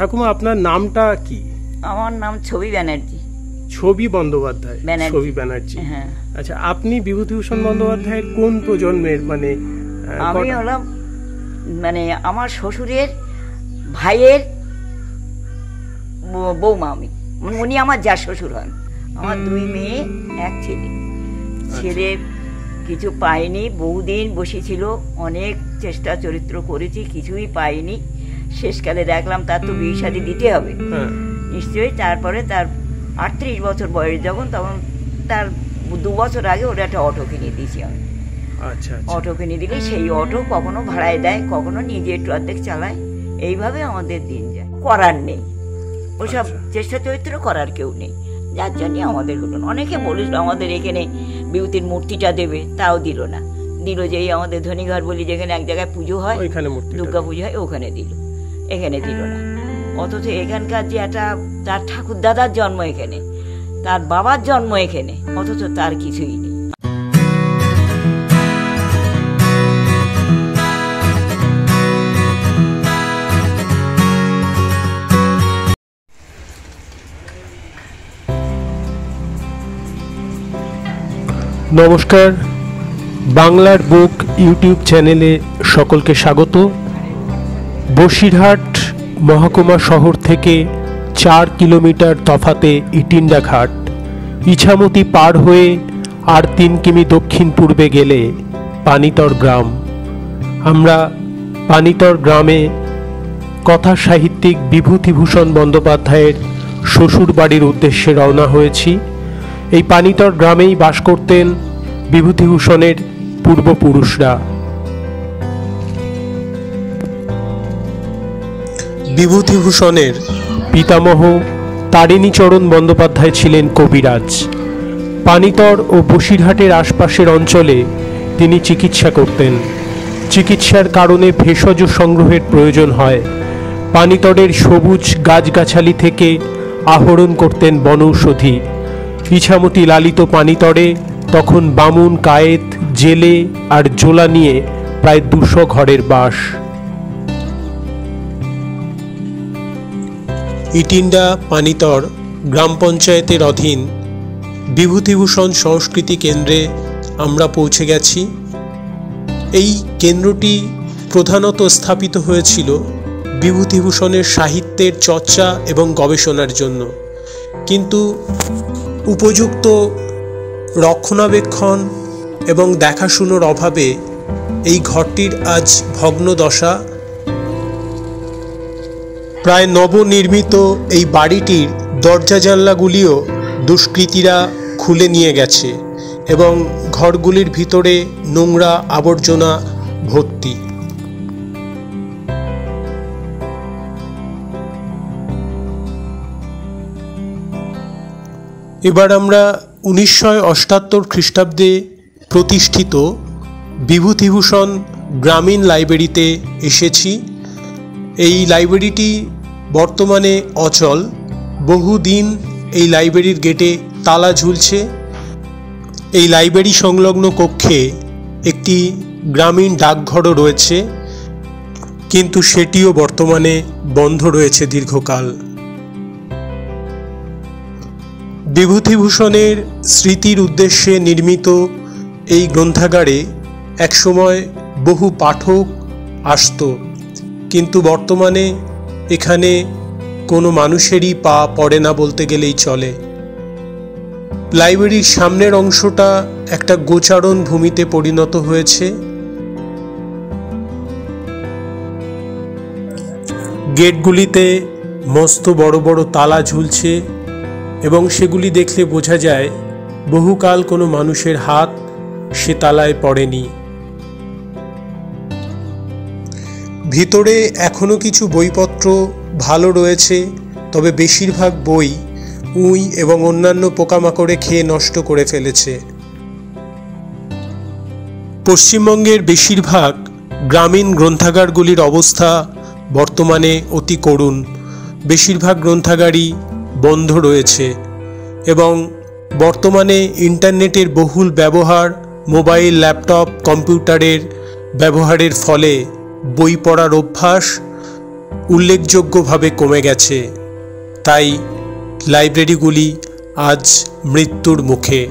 ঠাকুমা আপনার নামটা কি? আমার নাম ছবি ব্যানার্জি। ছবি বন্দ্যোপাধ্যায়? ছবি ব্যানার্জি। হ্যাঁ। আচ্ছা, আপনি বিভূতিভূষণ বন্দ্যোপাধ্যায়ের কোন প্রজন্মের? আমি হলাম আমার শ্বশুরের ভাইয়ের বৌমা। আমি উনি আমার যা শ্বশুর হন। আমার 2 মেয়ে 1 ছেলে। ছেলে কিছু পাইনি, বহুদিন বসেছিল, অনেক চেষ্টা চরিত্র করেছি, কিছুই পাইনি। শেষকালে দেখলাম তার তো বিয়ে শাদী দিতে হবে নিশ্চয়ই। তারপরে তার 38 বছর বয়স যখন, তখন তার 2 বছর আগে ওরা একটা অটো কিনে দিয়েছি আমি। আচ্ছা। অটো কিনে দিলে সেই অটো কখনো ভাড়ায় দেয়, কখনো নিজে একটু অর্ধেক চালায়, এইভাবে আমাদের দিন যায়। করার নেই, ওসব চেষ্টা চরিত্র করার কেউ নেই, যার জন্য আমাদের হলো না। অনেকে বলেছিল আমাদের এখানে বিভূতির মূর্তিটা দেবে, তাও দিল না। দিল যে এই আমাদের ধনীঘর বলি, যেখানে এক জায়গায় পুজো হয়, দুর্গা পুজো হয়, ওখানে দিল, এখানে দিল না। অথচ এখানকার যে একটা তার ঠাকুর দাদার জন্ম এখানে, তার বাবার জন্ম এখানে, অথচ তার কিছুই নেই। নমস্কার, বাংলার বুক ইউটিউব চ্যানেলে সকলকে স্বাগত। বসিরহাট মহকুমা শহর থেকে 4 কিলোমিটার তফাতে ইটিন্ডা ঘাট, ইছামতি পার হয়ে আর 3 কিমি দক্ষিণ পূর্বে গেলে পানিতর গ্রাম। আমরা পানিতর গ্রামে কথা সাহিত্যিক বিভূতিভূষণ বন্দ্যোপাধ্যায়ের শ্বশুর বাড়ির উদ্দেশ্যে রওনা হয়েছি। এই পানিতর গ্রামেই বাস করতেন বিভূতিভূষণের পূর্বপুরুষরা। বিভূতিভূষণের পিতামহ তারিণীচরণ বন্দ্যোপাধ্যায় ছিলেন কবিরাজ। পানিতর ও বসিরহাটের আশপাশের অঞ্চলে তিনি চিকিৎসা করতেন। চিকিৎসার কারণে ভেষজ সংগ্রহের প্রয়োজন হয়। পানিতরের সবুজ গাছগাছালি থেকে আহরণ করতেন বনৌষধি। ইছামতি লালিত পানিতরে তখন বামুন, কায়েত, জেলে আর জোলা নিয়ে প্রায় 200 ঘরের বাস। ইটিন্ডা পানিতর গ্রাম পঞ্চায়েতের অধীন বিভূতিভূষণ সংস্কৃতি কেন্দ্রে আমরা পৌঁছে গেছি। এই কেন্দ্রটি প্রধানত স্থাপিত হয়েছিল বিভূতিভূষণের সাহিত্যের চর্চা এবং গবেষণার জন্য, কিন্তু উপযুক্ত রক্ষণাবেক্ষণ এবং দেখাশুনোর অভাবে এই ঘরটির আজ ভগ্নদশা। প্রায় নবনির্মিত এই বাড়িটির দরজা জানলাগুলিও দুষ্কৃতীরা খুলে নিয়ে গেছে এবং ঘরগুলির ভিতরে নোংরা আবর্জনা ভর্তি। এবার আমরা 1978 খ্রিস্টাব্দে প্রতিষ্ঠিত বিভূতিভূষণ গ্রামীণ লাইব্রেরিতে এসেছি। এই লাইব্রেরিটি বর্তমানে অচল। বহুদিন এই লাইব্রেরির গেটে তালা ঝুলছে। এই লাইব্রেরি সংলগ্ন কক্ষে একটি গ্রামীণ ডাকঘরও রয়েছে, কিন্তু সেটিও বর্তমানে বন্ধ রয়েছে দীর্ঘকাল। বিভূতিভূষণের স্মৃতির উদ্দেশ্যে নির্মিত এই গ্রন্থাগারে একসময় বহু পাঠক আসত, কিন্তু বর্তমানে এখানে কোনো মানুষেরই পা পড়ে না বলতে গেলেই চলে। লাইব্রেরির সামনের অংশটা একটা গোচারণ ভূমিতে পরিণত হয়েছে। গেটগুলিতে মস্ত বড় বড় তালা ঝুলছে এবং সেগুলি দেখলে বোঝা যায় বহুকাল কোনো মানুষের হাত সে তালায় পড়েনি। ভিতরে এখনো কিছু বইপত্র ভালো রয়েছে, তবে বেশিরভাগ বই উই এবং অন্যান্য পোকামাকড়ে খেয়ে নষ্ট করে ফেলেছে। পশ্চিমবঙ্গের বেশিরভাগ গ্রামীণ গ্রন্থাগারগুলির অবস্থা বর্তমানে অতি করুণ। বেশিরভাগ গ্রন্থাগারই বন্ধ রয়েছে এবং বর্তমানে ইন্টারনেটের বহুল ব্যবহার, মোবাইল, ল্যাপটপ, কম্পিউটারের ব্যবহারের ফলে বই পড়ার অভ্যাস উল্লেখযোগ্যভাবে কমে গেছে। তাই লাইব্রেরিগুলি আজ মৃত্যুর মুখে।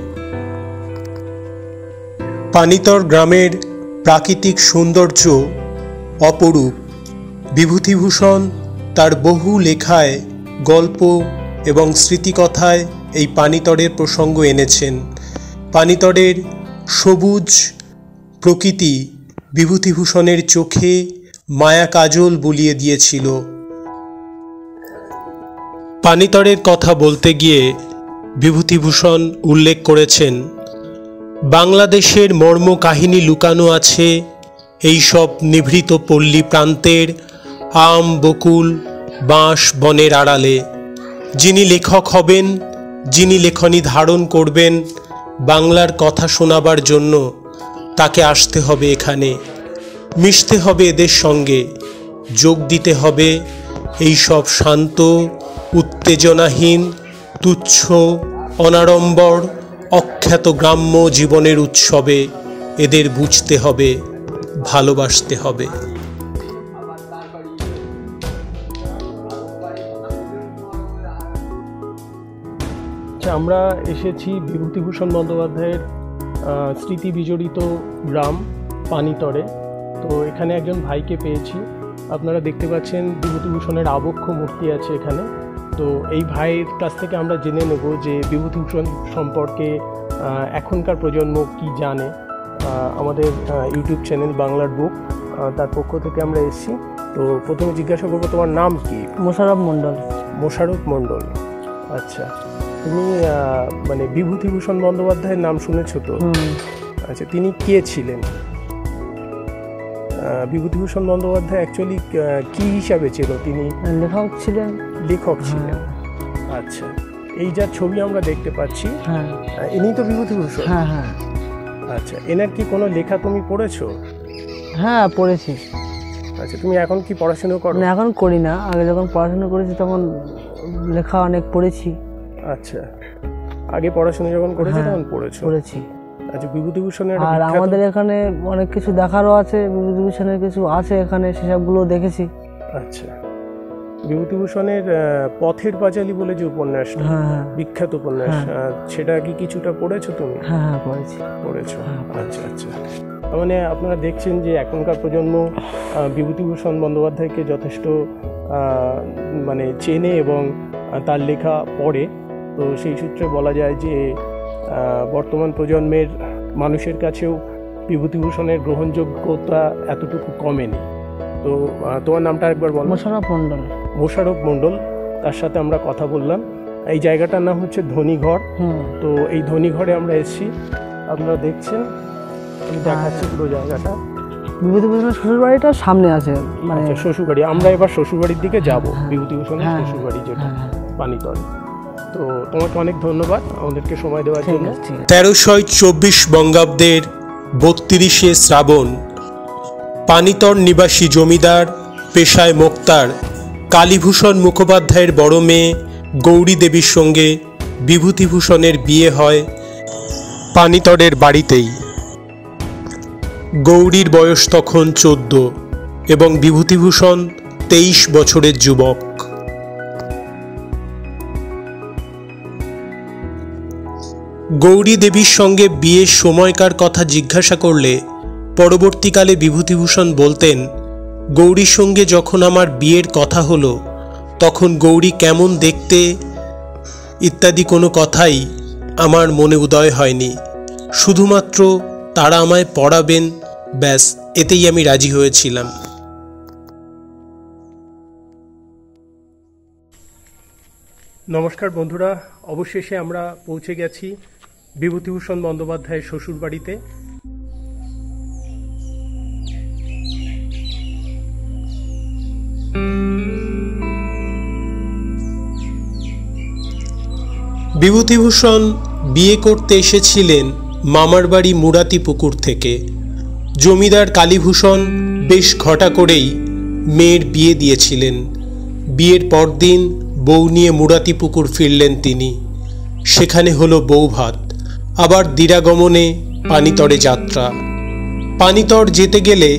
পানিতর গ্রামের প্রাকৃতিক সৌন্দর্য অপরূপ। বিভূতিভূষণ তার বহু লেখায়, গল্প এবং স্মৃতিকথায় এই পানিতরের প্রসঙ্গ এনেছেন। পানিতরের সবুজ প্রকৃতি বিভূতিভূষণের চোখে মায়া কাজল বুলিয়ে দিয়েছিল। পানিতরের কথা বলতে গিয়ে বিভূতিভূষণ উল্লেখ করেছেন, বাংলাদেশের মর্ম কাহিনী লুকানো আছে এইসব নিভৃত পল্লী প্রান্তের আম, বকুল, বাঁশ বনের আড়ালে। যিনি লেখক হবেন, যিনি লেখনী ধারণ করবেন বাংলার কথা শোনাবার জন্য, তাকে আসতে হবে এখানে, মিশতে হবে এদের সঙ্গে, যোগ দিতে হবে এই সব শান্ত, উত্তেজনাহীন, তুচ্ছ, অনাড়ম্বর, অখ্যাত গ্রাম্য জীবনের উৎসবে এদের বুঝতে হবে, ভালোবাসতে হবে। আমরা এসেছি বিভূতিভূষণ বন্দ্যোপাধ্যায়ের স্মৃতি বিজড়িত গ্রাম পানিতরে। তো এখানে একজন ভাইকে পেয়েছি। আপনারা দেখতে পাচ্ছেন বিভূতিভূষণের আবক্ষ মূর্তি আছে এখানে। তো এই ভাইয়ের কাছ থেকে আমরা জেনে নেব যে বিভূতিভূষণ সম্পর্কে এখনকার প্রজন্ম কি জানে। আমাদের ইউটিউব চ্যানেল বাংলার বুক, তার পক্ষ থেকে আমরা এসেছি। তো প্রথমে জিজ্ঞাসা করবো, তোমার নাম কি? মোশাররফ মণ্ডল। মোশাররফ মণ্ডল, আচ্ছা। তুমি মানে বিভূতিভূষণ বন্দ্যোপাধ্যায়ের নাম শুনেছো তো? আচ্ছা, তিনি কে ছিলেন? বিভূতিভূষণ বন্দ্যোপাধ্যায় অ্যাকচুয়ালি কি হিসাবে ছিল? তিনি লেখক ছিলেন। লেখক ছিলেন, আচ্ছা। এই যা ছবি আমরা দেখতে পাচ্ছি, ইনি তো বিভূতিভূষণ? হ্যাঁ হ্যাঁ। আচ্ছা, এনার কি কোনো লেখা তুমি পড়েছো? হ্যাঁ, পড়েছি। আচ্ছা, তুমি এখন কি পড়াশোনা করো? না, এখন করি না। আগে যখন পড়াশোনা করেছি তখন লেখা অনেক পড়েছি। আচ্ছা, আগে পড়াশোনা যখন করেছো তখন পড়েছি। আচ্ছা, বিভূতিভূষণের আর আমাদের এখানে অনেক কিছু দেখারও আছে, বিভূতিভূষণের কিছু আছে এখানে, সেসবগুলো দেখেছি। আচ্ছা, বিভূতিভূষণের পথের পাঁচালী বলে যে উপন্যাসটা, বিখ্যাত উপন্যাস, সেটা কি কিছুটা পড়েছো তুমি? হ্যাঁ, পড়েছো। আচ্ছা আচ্ছা। মানে আপনারা দেখছেন যে এখনকার প্রজন্ম বিভূতিভূষণ বন্দ্যোপাধ্যায়কে যথেষ্ট মানে চেনে এবং তার লেখা পড়ে। তো সেই সূত্রে বলা যায় যে বর্তমান প্রজন্মের মানুষের কাছেও বিভূতিভূষণের গ্রহণযোগ্যতা এতটুকু কমেনি। তো তোমার নামটা একবার বলো। মোশাররফ মণ্ডল। মোশাররফ মণ্ডল, তার সাথে আমরা কথা বললাম। এই জায়গাটার নাম হচ্ছে ধনীঘর। তো এই ধনীঘরে আমরা এসেছি, আপনারা দেখছেন, আমি দেখাচ্ছি পুরো জায়গাটা। বিভূতিভূষণের শ্বশুরবাড়িটা সামনে আছে, মানে শ্বশুরবাড়ি। আমরা এবার শ্বশুরবাড়ির দিকে যাব, বিভূতিভূষণের শ্বশুরবাড়ি যেটা পানিতর। তো তোমাকে অনেক ধন্যবাদ আমাদেরকে সময় দেওয়ার জন্য। 1324 বঙ্গাব্দের 32শে শ্রাবণ পানিতর নিবাসী জমিদার, পেশায় মোক্তার কালীভূষণ মুখোপাধ্যায়ের বড় মেয়ে গৌরী দেবীর সঙ্গে বিভূতিভূষণের বিয়ে হয় পানিতরের বাড়িতেই। গৌরীর বয়স তখন 14 এবং বিভূতিভূষণ 23 বছরের যুবক। গৌরী দেবীর সঙ্গে বিয়ের সময়কার কথা জিজ্ঞাসা করলে পরবর্তীকালে বিভূতিভূষণ বলতেন, গৌরীর সঙ্গে যখন আমার বিয়ের কথা হলো তখন গৌরী কেমন দেখতে ইত্যাদি কোনো কথাই আমার মনে উদয় হয়নি। শুধুমাত্র তারা আমায় পড়াবেন, ব্যাস, এতেই আমি রাজি হয়েছিলাম। নমস্কার বন্ধুরা, অবশেষে আমরা পৌঁছে গেছি বিভূতিভূষণ বন্দ্যোপাধ্যায়ের শ্বশুরবাড়িতে। বিভূতিভূষণ বিয়ে করতে এসেছিলেন মামার বাড়ি মুরাতিপুকুর থেকে। জমিদার কালীভূষণ বেশ ঘটা করেই মেয়ের বিয়ে দিয়েছিলেন। বিয়ের পরদিন বউ নিয়ে মুরাতিপুকুর ফিরলেন তিনি। সেখানে হলো বৌভাত, আবার দিরাগমনে পানিতরে যাত্রা। পানিতর যেতে গেলে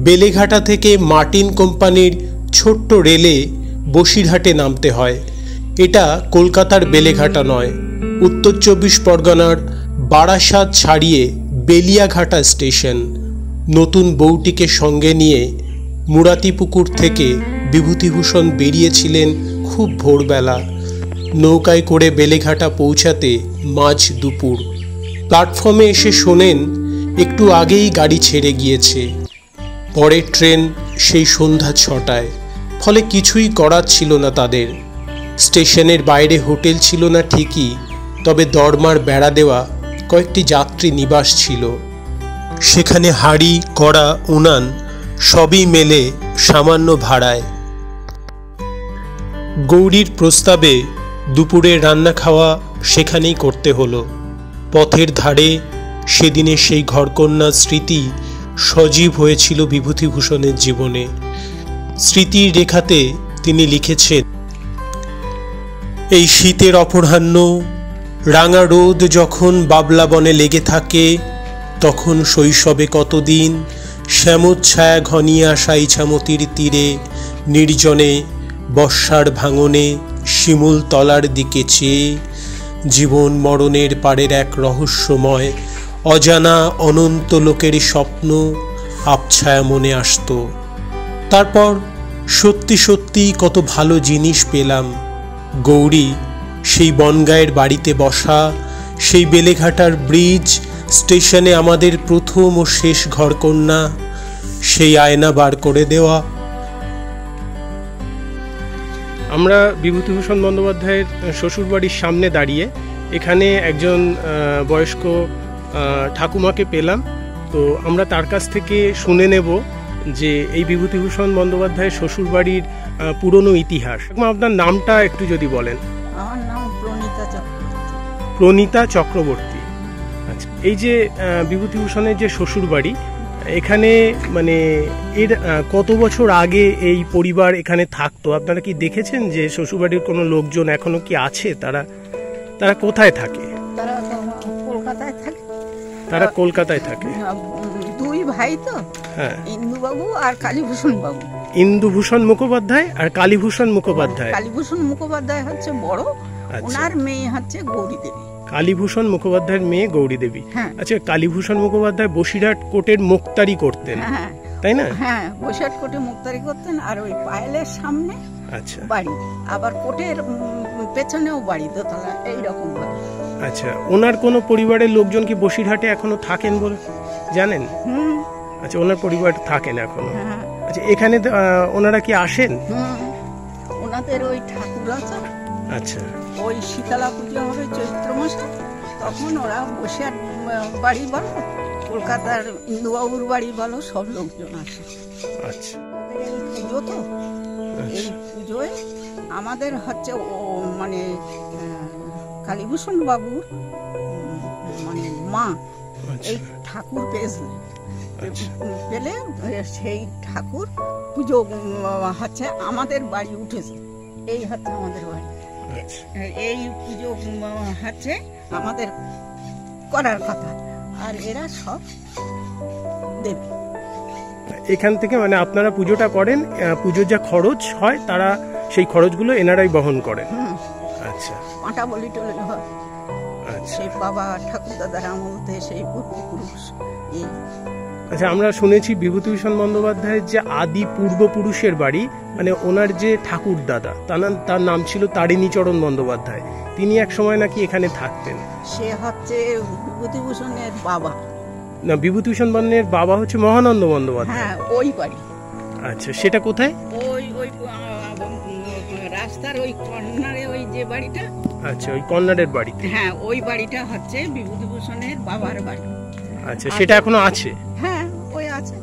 বেলেঘাটা থেকে মার্টিন কোম্পানির ছোট্ট রেলে বসিরহাটে নামতে হয়। এটা কলকাতার বেলেঘাটা নয়, উত্তর 24 পরগনার বারাসাত ছাড়িয়ে বেলিয়াঘাটা স্টেশন। নতুন বউটিকে সঙ্গে নিয়ে মুরাতিপুকুর থেকে বিভূতিভূষণ বেরিয়েছিলেন খুব ভোরবেলা। নৌকায় করে বেলেঘাটা পৌঁছাতে মাঝ দুপুর। প্ল্যাটফর্মে এসে শোনেন একটু আগেই গাড়ি ছেড়ে গিয়েছে। পরের ট্রেন সেই সন্ধ্যা 6টায়। ফলে কিছুই করার ছিল না তাদের। স্টেশনের বাইরে হোটেল ছিল না ঠিকই, তবে দরমার বেড়া দেওয়া কয়েকটি যাত্রী নিবাস ছিল। সেখানে হাঁড়ি, কড়া, উনান সবই মেলে সামান্য ভাড়ায়। গৌরীর প্রস্তাবে দুপুরে রান্না খাওয়া সেখানেই করতে হলো। পথের ধারে সেদিনে সেই ঘরকন্যার স্মৃতি সজীব হয়েছিল বিভূতিভূষণের জীবনে। স্মৃতির রেখাতে তিনি লিখেছেন, এই শীতের অপরাহ্ন, রাঙা রোদ যখন বাবলা বনে লেগে থাকে, তখন শৈশবে কতদিন শ্যামোচ্ছায়া ঘনিয়ে আসা ইছামতির তীরে নির্জনে বর্ষার ভাঙনে শিমুল তলার দিকে চেয়ে জীবন মরণের পাড়ের এক রহস্যময় অজানা অনন্ত লোকের স্বপ্ন আবছায়া মনে আসত। তারপর সত্যি সত্যি কত ভালো জিনিস পেলাম। গৌরী সেই বনগাঁয়ের বাড়িতে বসা, সেই বেলেঘাটার ব্রিজ, স্টেশনে আমাদের প্রথম ও শেষ ঘরকন্যা, সেই আয়না বার করে দেওয়া। আমরা বিভূতিভূষণ বন্দ্যোপাধ্যায়ের শ্বশুরবাড়ির সামনে দাঁড়িয়ে এখানে একজন বয়স্ক ঠাকুমাকে পেলাম। তো আমরা তার কাছ থেকে শুনে নেব যে এই বিভূতিভূষণ বন্দ্যোপাধ্যায়ের শ্বশুরবাড়ির পুরনো ইতিহাস। আপনার নামটা একটু যদি বলেন। আমার নাম প্রণীতা চক্রবর্তী। প্রণীতা চক্রবর্তী। আচ্ছা, এই যে বিভূতিভূষণের যে শ্বশুরবাড়ি, এখানে মানে এর কত বছর আগে এই পরিবার এখানে থাকতো? আপনারা কি দেখেছেন যে শ্বশুরবাড়ির কোনো লোকজন এখনো কি আছে? তারা কোথায় থাকে? তারা কলকাতায় থাকে। তারা কলকাতায় থাকে। দুই ভাই তো, হ্যাঁ, ইন্দুবাবু আর কালীভূষণ বাবু। ইন্দুভূষণ মুখোপাধ্যায় আর কালীভূষণ মুখোপাধ্যায়। কালীভূষণ মুখোপাধ্যায় হচ্ছে বড়, ওনার মেয়ে হচ্ছে গৌরী দেবী। কালীভূষণ মুখোপাধ্যায়ের মেয়ে গৌরী দেবী। হ্যাঁ। আচ্ছা, কালীভূষণ মুখোপাধ্যায় বসিরহাট কোর্টের মুক্তারি করতেন, হ্যাঁ, তাই না? হ্যাঁ, বসিরহাট কোর্টে মুক্তারি করতেন। আর ওই পায়েলের সামনে আচ্ছা বাড়ি, আবার কোর্টের পেছনেও বাড়ি, দোতলা, এইরকম বাড়ি। আচ্ছা, ওনার কোনো পরিবারের লোকজন কি বসিরহাটে এখনো থাকেন বলে জানেন? আচ্ছা, ওনার পরিবার থাকেন এখনো। হ্যাঁ। আচ্ছা, এখানে ওনারা কি আসেন? ওনাদের ওই ঠাকুর আছে। আচ্ছা, ওই শীতলা পুজো হবে চৈত্র মাসে, তখন ওরা বসিরহাট বাড়ি বলো, কলকাতার ইন্দুবাবুর বাড়ি বলো, সব লোকজন আসে। আচ্ছা, এই পুজো তো, এই পুজোয় আমাদের হচ্ছে ও মানে কালীভূষণ বাবুর মানে মা এই ঠাকুর পেলে সেই ঠাকুর পুজো হচ্ছে আমাদের বাড়ি উঠেছে। এই হচ্ছে আমাদের বাড়ি। এই পুজো হচ্ছে আমাদের করার কথা, আর এরা সব দেবে। এখান থেকে মানে আপনারা পুজোটা করেন, পুজোর যা খরচ হয় তারা সেই খরচগুলো এনারাই বহন করেন। আচ্ছা, পাঁটা বলি টলি হয়। আচ্ছা, সেই বাবা ঠাকুর দাদার আমলতে সেই পূর্বপুরুষ। আচ্ছা, আমরা শুনেছি বিভূতিভূষণ বন্দ্যোপাধ্যায়ের যে আদি পূর্বপুরুষের বাড়ি, মানে ওনার যে ঠাকুর দাদা, তার নাম ছিল তারিণীচরণ বন্দ্যোপাধ্যায়। তিনি এক সময় নাকি এখানে থাকতেন। সে হচ্ছে বিভূতিভূষণের বাবা। না, বিভূতিভূষণ বন্দ্যোপাধ্যায়ের বাবা হচ্ছে মহানন্দ বন্দ্যোপাধ্যায়। হ্যাঁ, ওই বাড়ি। আচ্ছা, সেটা কোথায়? ওই ওই রাস্তার ওই কর্নারে ওই যে বাড়িটা। আচ্ছা, ওই কর্নারের বাড়িতে। হ্যাঁ, ওই বাড়িটা হচ্ছে বিভূতিভূষণের বাবার বাড়ি। আচ্ছা, সেটা এখনো আছে? হ্যাঁ, ওই আছে।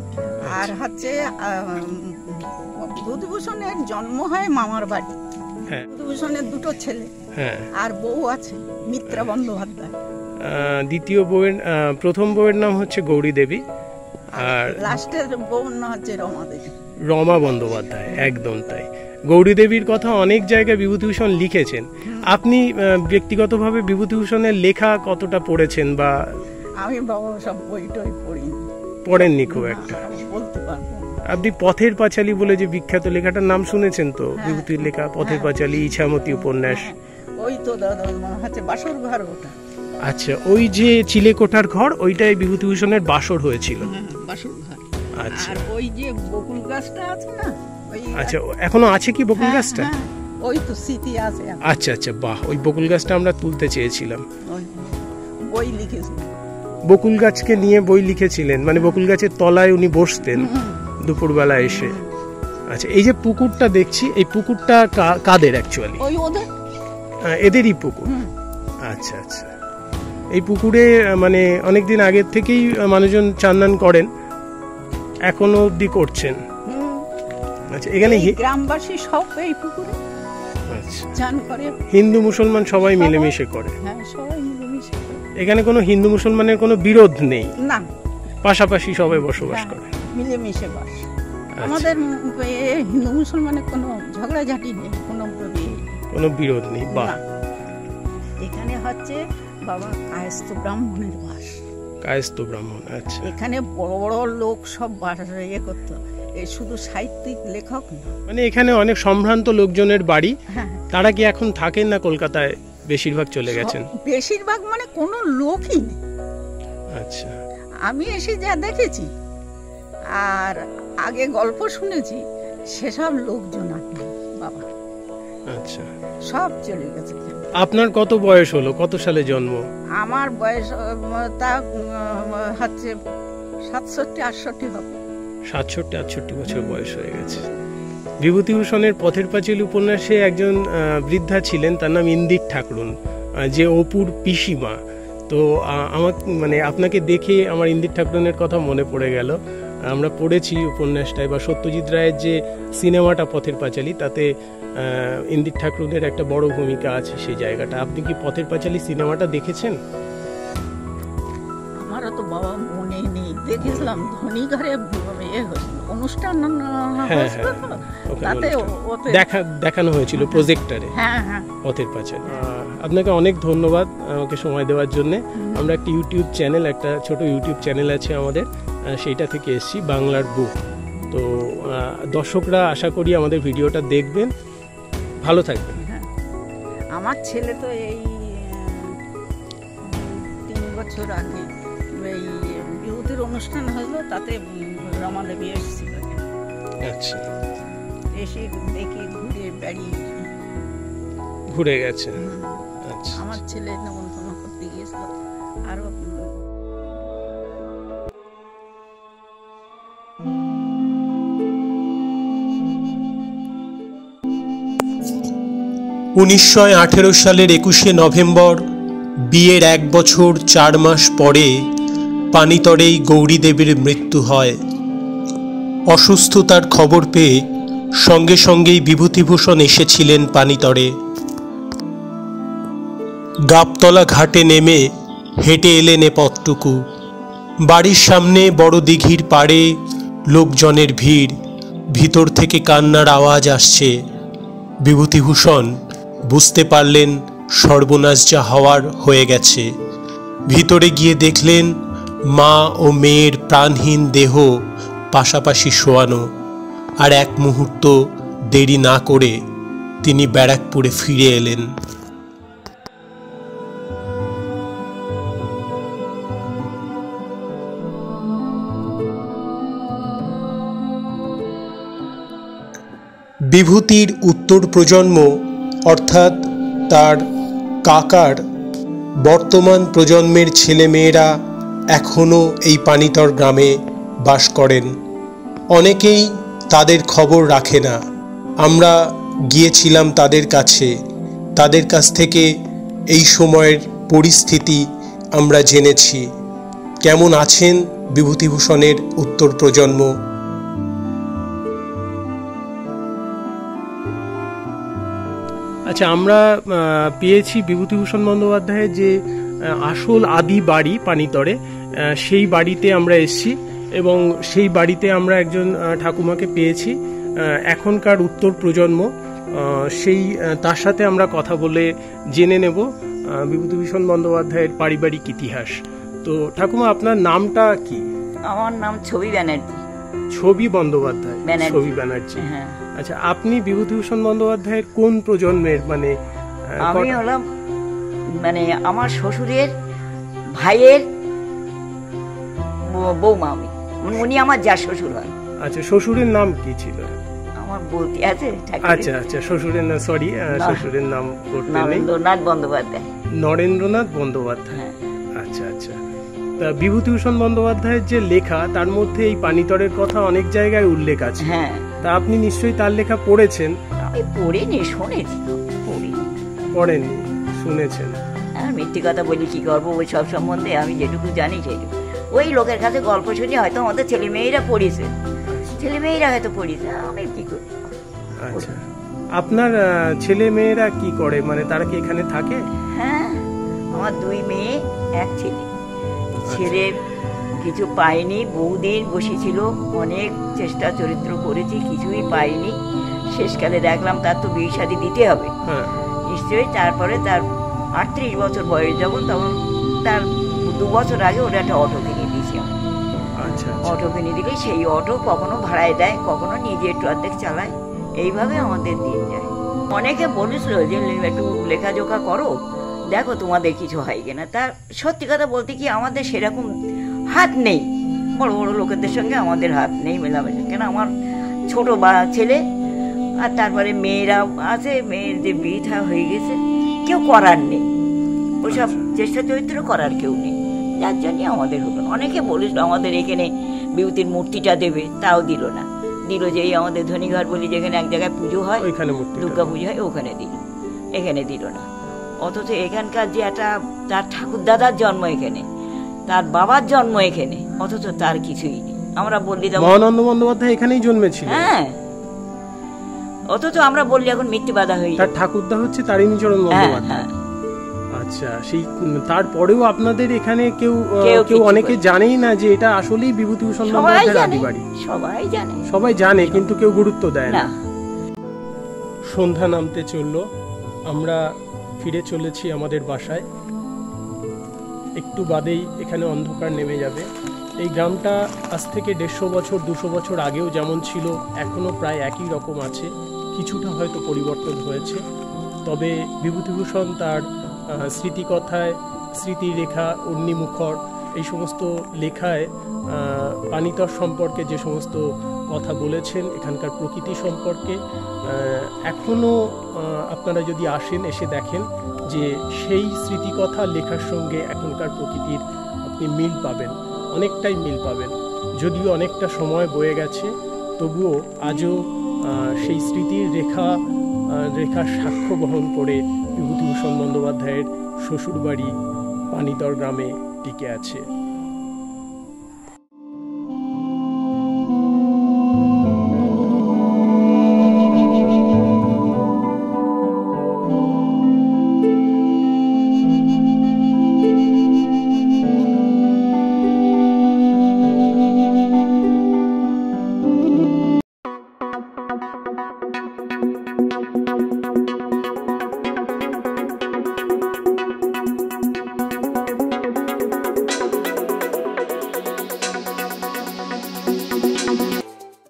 আর হচ্ছে বিভূতিভূষণের জন্ম হয় মামার বাড়ি। হ্যাঁ, বিভূতিভূষণের দুটো ছেলে। হ্যাঁ, আর বউ আছে মিত্রা বন্দ্যোপাধ্যায়। দ্বিতীয় বউয়ের প্রথম বউয়ের নাম হচ্ছে গৌরী দেবী, আর লাস্টের বউর নাম হচ্ছে রমা দেবী। রমা বন্দ্যোপাধ্যায়, একদম তাই। গৌরী দেবীর কথা অনেক জায়গায় বিভূতিভূষণ লিখেছেন। আপনি ব্যক্তিগতভাবে বিভূতিভূষণের লেখা কতটা পড়েছেন? বা আমি বাবা সব বই টই পড়িনি। পড়েননি খুব একটা? বলতে পারবো। আপনি পথের পাঁচালী বলে যে বিখ্যাত লেখাটার নাম শুনেছেন তো? বিভূতির লেখা পথের পাঁচালী, ইছামতি উপন্যাস। ওই তো দাদা হচ্ছে বাসর ঘর ওটা। আচ্ছা, ওই যে চিলেকোঠার ঘর, ওইটাই বিভূতিভূষণের বাসর হয়েছিল। বাসর ঘর। আচ্ছা, আর ওই যে বকুল গাছটা আছে না, ওই আচ্ছা এখনো আছে কি বকুল গাছটা? ওই তো স্মৃতি আছে। আচ্ছা আচ্ছা, বাহ, ওই বকুল গাছটা আমরা তুলতে চেয়েছিলাম। বই লিখেছি, বকুল গাছকে নিয়ে বই লিখেছিলেন, মানে বকুল গাছের তলায় উনি বসতেন দুপুরবেলা এসে। আচ্ছা, এই যে পুকুরটা দেখছি, এই পুকুরটা কাদের অ্যাকচুয়ালি? ওই ওদের, এদেরই পুকুর। আচ্ছা আচ্ছা, এই পুকুরে মানে অনেকদিন আগের থেকেই মানুষজন চান করেন, এখনো অবধি করছেন। আচ্ছা, এখানে গ্রামবাসী সব এই পুকুরে চান করে, হিন্দু মুসলমান সবাই মিলেমিশে করে। হ্যাঁ, সবাই মিলেমিশে করে। এখানে কোনো হিন্দু মুসলমানের কোনো বিরোধ নেই, না, পাশাপাশি সবাই বসবাস করে, মিলেমিশে বাস। আমাদের হিন্দু মুসলমানের কোনো ঝগড়াঝাটি নেই, কোনো বিরোধ নেই। বাহ, এখানে হচ্ছে বাবা কায়স্থ ব্রাহ্মণের বাস। কায়স্থ ব্রাহ্মণ, আচ্ছা। এখানে বড় বড় লোক সব বাস ইয়ে করতো, শুধু সাহিত্যিক লেখক না। মানে এখানে অনেক সম্ভ্রান্ত লোকজনের বাড়ি। তারা কি এখন থাকেন না কলকাতায়? বেশিরভাগ চলে গেছেন। বেশিরভাগ মানে কোনো লোকই নেই। আচ্ছা, আমি এসে যা দেখেছি আর আগে গল্প শুনেছি, সেসব লোকজন আর নেই বাবা। আচ্ছা, সব চলে গেছে। আপনার কত বয়স হলো? কত সালে জন্ম? আমার বয়স তা হচ্ছে 67-68 হবে। 67-68 বছর বয়স হয়ে গেছে। বিভূতিভূষণের পথের পাঁচালী উপন্যাসে একজন বৃদ্ধা ছিলেন, তার নাম ইন্দির ঠাকুরুন, যে অপুর পিসিমা। তো আমার মানে আপনাকে দেখে আমার ইন্দির ঠাকুরুনের কথা মনে পড়ে গেল। আমরা পড়েছি উপন্যাসটায়, বা সত্যজিৎ রায়ের যে সিনেমাটা পথের পাঁচালী, তাতে ইন্দির ঠাকুরুনের একটা বড় ভূমিকা আছে সেই জায়গাটা। আপনি কি পথের পাঁচালী সিনেমাটা দেখেছেন? আমারও তো বাবা মনে নেই, দেখেছিলাম ধনীঘরে অনুষ্ঠান দেখানো হয়েছিল প্রজেক্টরে পথের পাঁচালী। আপনাকে অনেক ধন্যবাদ আমাকে সময় দেওয়ার জন্য। আমরা একটা ইউটিউব চ্যানেল, একটা ছোট ইউটিউব চ্যানেল আছে আমাদের, সেইটা থেকে এসেছি, বাংলার বুক। তো দর্শকরা আশা করি আমাদের ভিডিওটা দেখবেন। ভালো থাকবেন। আমার ছেলে তো এই 3 বছর আগে এই বিভূতির অনুষ্ঠান হলো, তাতে রমা দেবী এসেছিল। আচ্ছা, এসে দেখি ঘুরে গেছে। আচ্ছা, আমার ছেলে নেমন্তন্ন করতে গিয়েছিল। আরো 1918 সালের 21শে নভেম্বর বিয়ের 1 বছর 4 মাস পরে পানিতরেই গৌরী দেবীর মৃত্যু হয়। অসুস্থতার খবর পেয়ে সঙ্গে সঙ্গেই বিভূতিভূষণ এসেছিলেন পানিতরে। গাবতলা ঘাটে নেমে হেঁটে এলেন এ পথটুকু। বাড়ির সামনে বড় দিঘির পাড়ে লোকজনের ভিড়, ভিতর থেকে কান্নার আওয়াজ আসছে। বিভূতিভূষণ বুঝতে পারলেন সর্বনাশ যা হওয়ার হয়ে গেছে। ভিতরে গিয়ে দেখলেন মা ও মেয়ের প্রাণহীন দেহ পাশাপাশি শোয়ানো। আর এক মুহূর্ত দেরি না করে তিনি ব্যারাকপুরে ফিরে এলেন। বিভূতির উত্তর প্রজন্ম অর্থাৎ তার কাকার বর্তমান প্রজন্মের ছেলেমেয়েরা এখনও এই পানিতর গ্রামে বাস করেন। অনেকেই তাদের খবর রাখে না। আমরা গিয়েছিলাম তাদের কাছে, তাদের কাছ থেকে এই সময়ের পরিস্থিতি আমরা জেনেছি। কেমন আছেন বিভূতিভূষণের উত্তর প্রজন্ম? আচ্ছা, আমরা পেয়েছি বিভূতিভূষণ বন্দ্যোপাধ্যায়ের যে আসল আদি বাড়ি পানিতরে, সেই বাড়িতে আমরা এসেছি এবং সেই বাড়িতে আমরা একজন ঠাকুমাকে পেয়েছি, এখনকার উত্তর প্রজন্ম। সেই তার সাথে আমরা কথা বলে জেনে নেব বিভূতিভূষণ বন্দ্যোপাধ্যায়ের পারিবারিক ইতিহাস। তো ঠাকুমা, আপনার নামটা কি? আমার নাম ছবি ব্যানার্জি। ছবি বন্দ্যোপাধ্যায়, ব্যানার্জি। ছবি ব্যানার্জি। হ্যাঁ, আচ্ছা, আপনি বিভূতিভূষণ বন্দ্যোপাধ্যায়ের কোন প্রজন্মের, মানে আমি হলাম মানে আমার শ্বশুরের ভাইয়ের বৌমা। আমি উনি আমার যা শ্বশুর হয়। আচ্ছা, শ্বশুরের নাম কি ছিল? আমার বলতে আছে আচ্ছা আচ্ছা, শ্বশুরের নাম, সরি, শ্বশুরের নাম করতে নেই। নরেন্দ্রনাথ বন্দ্যোপাধ্যায়। নরেন্দ্রনাথ বন্দ্যোপাধ্যায়। হ্যাঁ। আচ্ছা আচ্ছা। তা বিভূতিভূষণ বন্দ্যোপাধ্যায়ের যে লেখা, তার মধ্যে এই পানিতরের কথা অনেক জায়গায় উল্লেখ আছে। হ্যাঁ, তা আপনি নিশ্চয়ই তার লেখা পড়েছেন? আমি পড়িনি, শুনেছি। পড়িনি, পড়েননি, শুনেছেন। আর মিথ্যে কথা বলি কি করবো ওই সব সম্বন্ধে? আমি যেটুকু জানি সেইটুকু। ওই লোকের কাছে গল্প শুনি, হয়তো আমাদের ছেলে মেয়েরা পড়িছে, ছেলে মেয়েরা হয়তো পড়িছে, আমি কি করি। আচ্ছা, আপনার ছেলে মেয়েরা কি করে, মানে তারা কি এখানে থাকে? হ্যাঁ, আমার 2 মেয়ে 1 ছেলে। ছেলে কিছু পাইনি, বহুদিন বসেছিল, অনেক চেষ্টা চরিত্র করেছি, কিছুই পাইনি। শেষকালে দেখলাম তার তো বিয়ে শাদী দিতে হবে নিশ্চয়ই। তারপরে তার 38 বছর বয়স যখন, তখন তার 2 বছর আগে ওরা একটা অটো কিনে দিয়েছি। আচ্ছা, অটো কিনে দিলে সেই অটো কখনো ভাড়ায় দেয়, কখনো নিজে একটু অর্ধেক চালায়। এইভাবে আমাদের দিন যায়। অনেকে বলেছিল যে একটু লেখাজোখা করো, দেখো তোমাদের কিছু হয় কিনা। তার সত্যি কথা বলতে কি, আমাদের সেরকম হাত নেই, বড় বড় লোকেদের সঙ্গে আমাদের হাত নেই মেলামেশা। কেন আমার ছোট ছেলে, আর তারপরে মেয়েরা আছে, মেয়ের যে বিয়ে হয়ে গেছে, কেউ করার নেই, ওইসব চেষ্টা চরিত্র করার কেউ নেই, যার জন্য আমাদের হলো। অনেকে বলেছিল আমাদের এখানে বিভূতির মূর্তিটা দেবে, তাও দিল না। দিল যে এই আমাদের ধনীঘর বলি, যেখানে এক জায়গায় পুজো হয়, দুর্গা পুজো হয়, ওখানে দিল, এখানে দিল না। অথচ এখানকার যে একটা, তার ঠাকুর দাদার জন্ম এখানে, তার বাবার জন্ম এখানে, অথচ তার কিছুই নেই। আমরা বললি মহানন্দ বন্দ্যোপাধ্যায় এখানেই জন্মেছিল। হ্যাঁ, অথচ আমরা বললি এখন মিথ্যে বাধা হয়ে তার ঠাকুরদা হচ্ছে তারিণীচরণ বন্দ্যোপাধ্যায়। আচ্ছা, সেই তারপরেও আপনাদের এখানে কেউ অনেকে জানেই না যে এটা আসলেই বিভূতিভূষণ বন্দ্যোপাধ্যায়ের আদি বাড়ি। সবাই জানে, কিন্তু কেউ গুরুত্ব দেয় না। সন্ধ্যা নামতে চললো, আমরা ফিরে চলেছি আমাদের বাসায়। একটু বাদেই এখানে অন্ধকার নেমে যাবে। এই গ্রামটা আজ থেকে 150 বছর 200 বছর আগেও যেমন ছিল, এখনো প্রায় একই রকম আছে, কিছুটা হয়তো পরিবর্তন হয়েছে। তবে বিভূতিভূষণ তার স্মৃতিকথায়, স্মৃতিরেখা, অগ্নিমুখর, এই সমস্ত লেখায় পানিতর সম্পর্কে যে সমস্ত কথা বলেছেন, এখানকার প্রকৃতি সম্পর্কে, এখনও আপনারা যদি আসেন, এসে দেখেন যে সেই স্মৃতিকথা লেখার সঙ্গে এখনকার প্রকৃতির আপনি মিল পাবেন, অনেকটাই মিল পাবেন। যদিও অনেকটা সময় বয়ে গেছে, তবুও আজও সেই স্মৃতির রেখার সাক্ষ্য বহন করে বিভূতিভূষণ বন্দ্যোপাধ্যায়ের শ্বশুরবাড়ি পানিতর গ্রামে টিকে আছে।